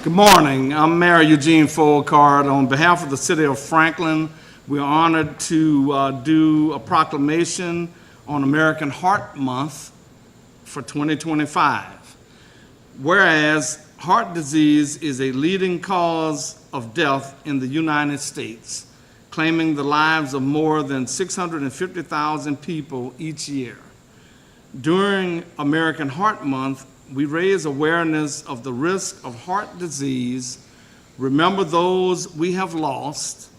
Good morning. I'm Mayor Eugene Foulcard. On behalf of the City of Franklin, we are honored to do a proclamation on American Heart Month for 2025. Whereas heart disease is a leading cause of death in the United States, claiming the lives of more than 650,000 people each year. During American Heart Month, we raise awareness of the risk of heart disease, remember those we have lost,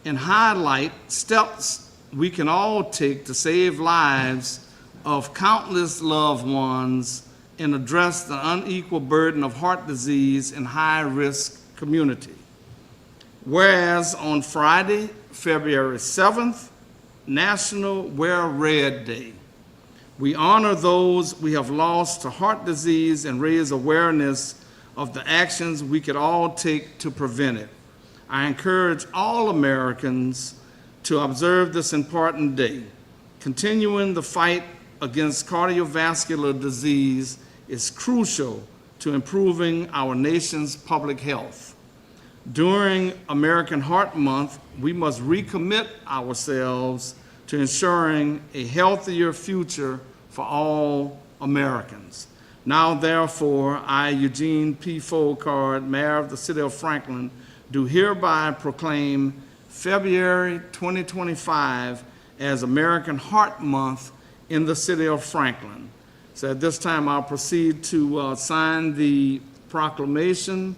and highlight steps we can all take to save lives of countless loved ones and address the unequal burden of heart disease in high-risk community. Whereas on Friday, February 7th, National Wear Red Day. We honor those we have lost to heart disease and raise awareness of the actions we could all take to prevent it. I encourage all Americans to observe this important day. Continuing the fight against cardiovascular disease is crucial to improving our nation's public health. During American Heart Month, we must recommit ourselves to ensuring a healthier future for all Americans. Now, therefore, I, Eugene P. Foulcard, Mayor of the City of Franklin, do hereby proclaim February 2025 as American Heart Month in the City of Franklin. So at this time, I'll proceed to sign the proclamation.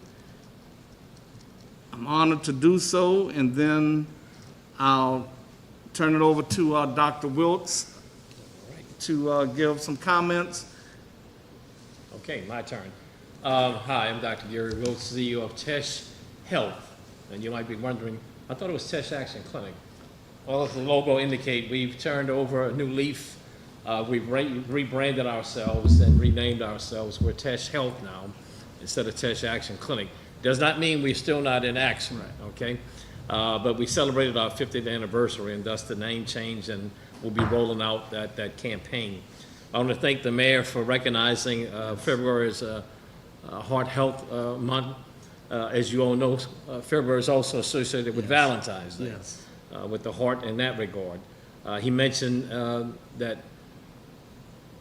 I'm honored to do so, and then I'll turn it over to Dr. Wilkes to give some comments. Okay, my turn. Hi, I'm Dr. Gary Wilkes, CEO of Teche Health. And you might be wondering, I thought it was Teche Action Clinic. Well, as the logo indicates, we've turned over a new leaf. We've rebranded ourselves and renamed ourselves. We're Teche Health now instead of Teche Action Clinic. Does not mean we're still not in action, okay? But we celebrated our 50th anniversary, and thus the name change, and we'll be rolling out that campaign. I want to thank the mayor for recognizing February as a Heart Health Month. As you all know, February is also associated with Valentine's Day, with the heart in that regard. He mentioned that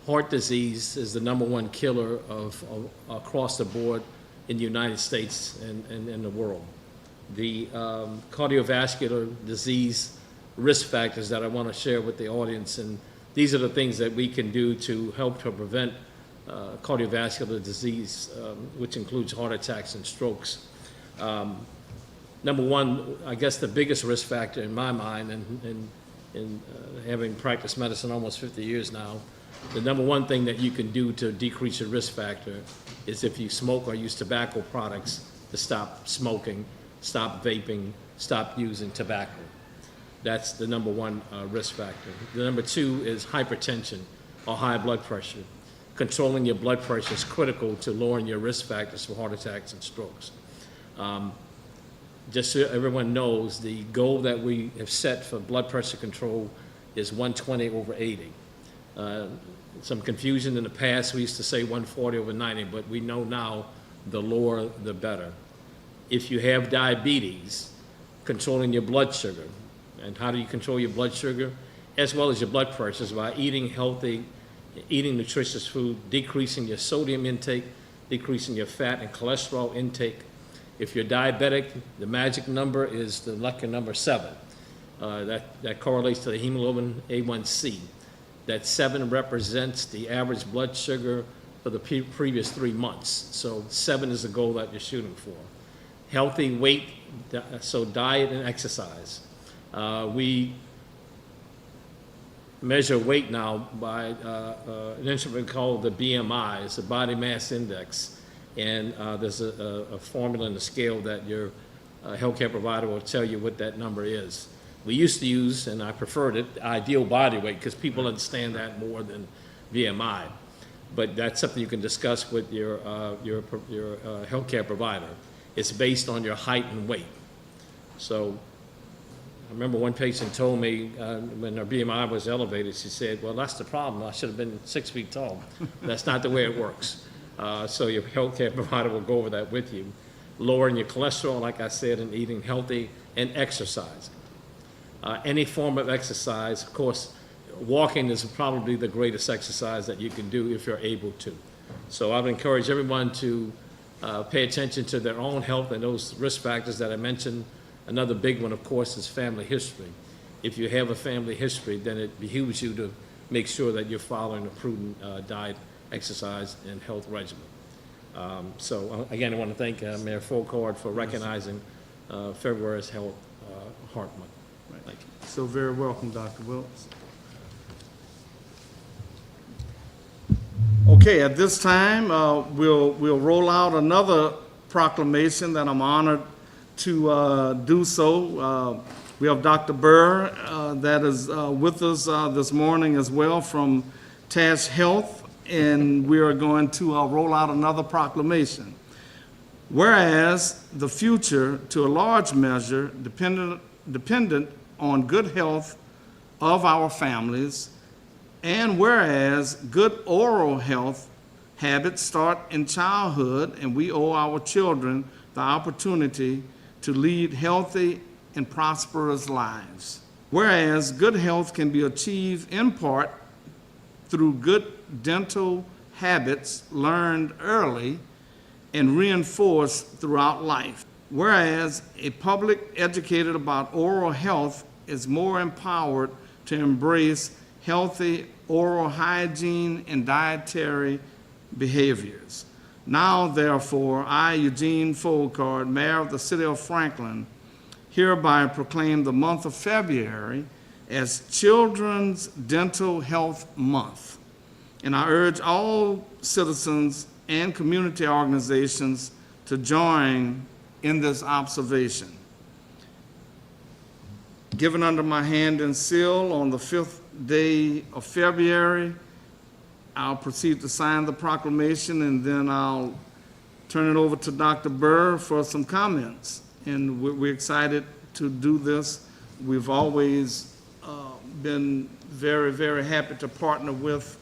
heart disease is the #1 killer of across the board in the United States and in the world. The cardiovascular disease risk factors that I want to share with the audience, and these are the things that we can do to help to prevent cardiovascular disease, which includes heart attacks and strokes. #1, I guess the biggest risk factor in my mind, and having practiced medicine almost 50 years now, the #1 thing that you can do to decrease your risk factor is if you smoke or use tobacco products, to stop smoking, stop vaping, stop using tobacco. That's the #1 risk factor. The #2 is hypertension or high blood pressure. Controlling your blood pressure is critical to lowering your risk factors for heart attacks and strokes. Just so everyone knows, the goal that we have set for blood pressure control is 120/80. Some confusion in the past, we used to say 140/90, but we know now the lower the better. If you have diabetes, controlling your blood sugar. And how do you control your blood sugar? As well as your blood pressures, by eating healthy, eating nutritious food, decreasing your sodium intake, decreasing your fat and cholesterol intake. If you're diabetic, the magic number is the lucky number 7. That correlates to the hemoglobin A1C. That 7 represents the average blood sugar for the previous 3 months. So 7 is the goal that you're shooting for. Healthy weight, so diet and exercise. We measure weight now by an instrument called the BMI. It's the body mass index. And there's a formula in the scale that your healthcare provider will tell you what that number is. We used to use, and I preferred it, ideal body weight, because people understand that more than BMI. But that's something you can discuss with your healthcare provider. It's based on your height and weight. So I remember one patient told me when her BMI was elevated, she said, well, that's the problem. I should have been 6 feet tall. That's not the way it works. So your healthcare provider will go over that with you. lowering your cholesterol, like I said, and eating healthy and exercising. Any form of exercise, of course, walking is probably the greatest exercise that you can do if you're able to. So I would encourage everyone to pay attention to their own health and those risk factors that I mentioned. Another big one, of course, is family history. If you have a family history, then it behooves you to make sure that you're following a prudent diet, exercise, and health regimen. Again, I want to thank Mayor Foulcard for recognizing February as Heart Month. Thank you. So very welcome, Dr. Wilkes. Okay, at this time, we'll roll out another proclamation that I'm honored to do so. We have Dr. Burr that is with us this morning as well from Teche Health, and we are going to roll out another proclamation. Whereas the future, to a large measure, dependent on good health of our families, and whereas good oral health habits start in childhood, and we owe our children the opportunity to lead healthy and prosperous lives. Whereas good health can be achieved in part through good dental habits learned early and reinforced throughout life. Whereas a public educated about oral health is more empowered to embrace healthy oral hygiene and dietary behaviors. Now, therefore, I, Eugene Foulcard, Mayor of the City of Franklin, hereby proclaim the month of February as Children's Dental Health Month. And I urge all citizens and community organizations to join in this observation. Given under my hand and seal on the 5th day of February, I'll proceed to sign the proclamation, and then I'll turn it over to Dr. Burr for some comments. And we're excited to do this. We've always been very, very happy to partner with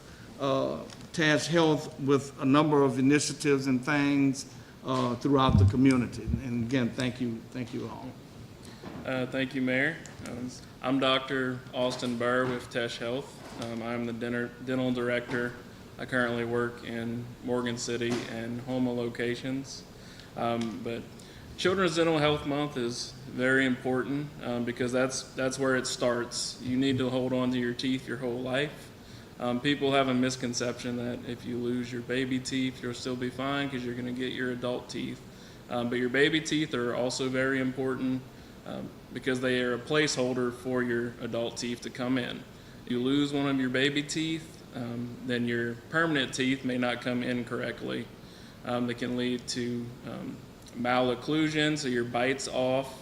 Teche Health with a number of initiatives and things throughout the community. And again, thank you all. Thank you, Mayor. I'm Dr. Austin Burr with Teche Health. I'm the dental director. I currently work in Morgan City and Houma locations. But Children's Dental Health Month is very important because that's where it starts. You need to hold on to your teeth your whole life. People have a misconception that if you lose your baby teeth, you'll still be fine because you're going to get your adult teeth. But your baby teeth are also very important because they are a placeholder for your adult teeth to come in. You lose one of your baby teeth, then your permanent teeth may not come in correctly. That can lead to malocclusion, so your bite's off,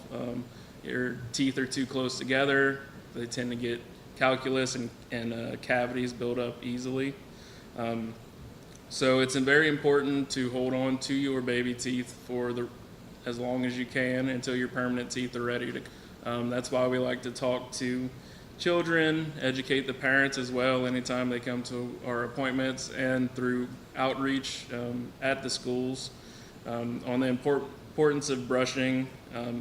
your teeth are too close together, they tend to get calculus and cavities build up easily. So it's very important to hold on to your baby teeth for as long as you can until your permanent teeth are ready to. That's why we like to talk to children, educate the parents as well anytime they come to our appointments, and through outreach at the schools on the importance of brushing,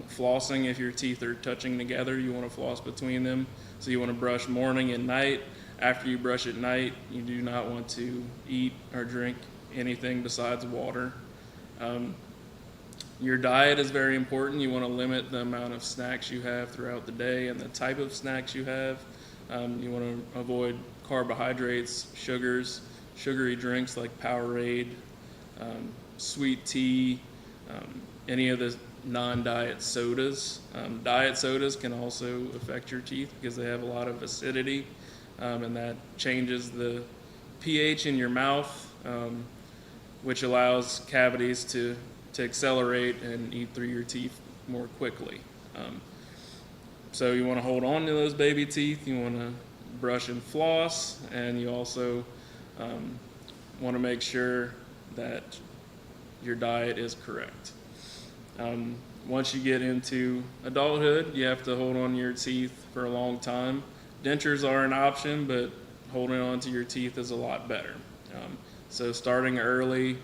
flossing. If your teeth are touching together, you want to floss between them. So you want to brush morning and night. After you brush at night, you do not want to eat or drink anything besides water. Your diet is very important. You want to limit the amount of snacks you have throughout the day and the type of snacks you have. You want to avoid carbohydrates, sugars, sugary drinks like Powerade, sweet tea, any of the non-diet sodas. Diet sodas can also affect your teeth because they have a lot of acidity, and that changes the pH in your mouth, which allows cavities to accelerate and eat through your teeth more quickly. So you want to hold on to those baby teeth. You want to brush and floss, and you also want to make sure that your diet is correct. Once you get into adulthood, you have to hold on to your teeth for a long time. Dentures are an option, but holding on to your teeth is a lot better. So starting early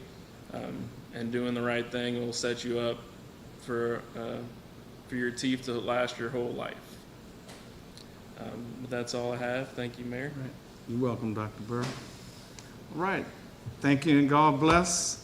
and doing the right thing will set you up for your teeth to last your whole life. That's all I have. Thank you, Mayor. You're welcome, Dr. Burr. All right. Thank you and God bless.